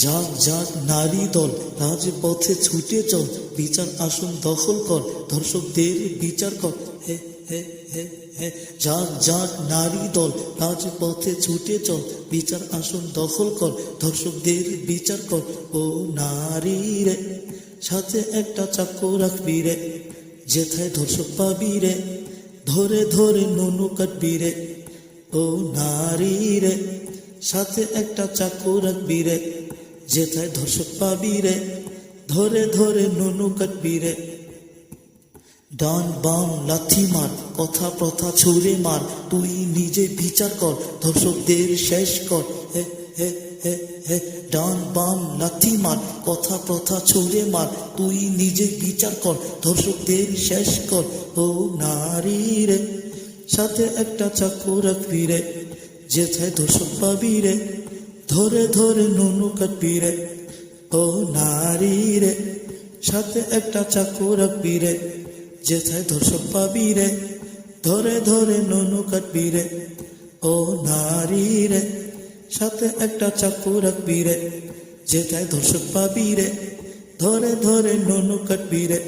জাগ জাগ নারী দল, রাজপথে ছুটে চল, বিচার আসন দখল কর, ধর্ষকদের বিচার কর। হে হে হে হে জাগ জাগ নারী দল, রাজপথে ছুটে চল, বিচার আসন দখল কর, ধর্ষকদের বিচার কর। ও নারী রে, সাথে একটা চাকু রাখবি রে, যেথায় ধর্ষক পাবি রে, ধরে ধরে নুনু কাটবি রে। ও নারী রে, সাথে একটা চাকু রাখবি রে, যেথায় ধর্ষক পাবি রে, ধরে ধরে নুনু কাটবি রে। ডান বাম লাথি মার, কথা প্রথা ছুঁড়ে মার, তুই নিজে বিচার কর, ধর্ষকদের শেষ কর। হে হে হে হে ডান বাম লাথি মার, কথা প্রথা ছুঁড়ে মার, তুই নিজে বিচার কর, ধর্ষকদের শেষ কর। ও নারী রে, সাথে একটা চাকু রাখবি রে, যেথায় ধর্ষক পাবি রে, ধরে ধরে নুনু কাটবি রে। ও নারী রে, সাথে একটা চাকু রাখবি রে, যেথায় ধর্ষক পাবি রে, ধরে ধরে নুনু কাটবি রে। ও নারী রে, সাথে একটা চাকু রাখবি রে, যেথায় ধর্ষক পাবি রে, ধরে ধরে নুনু কাটবি রে।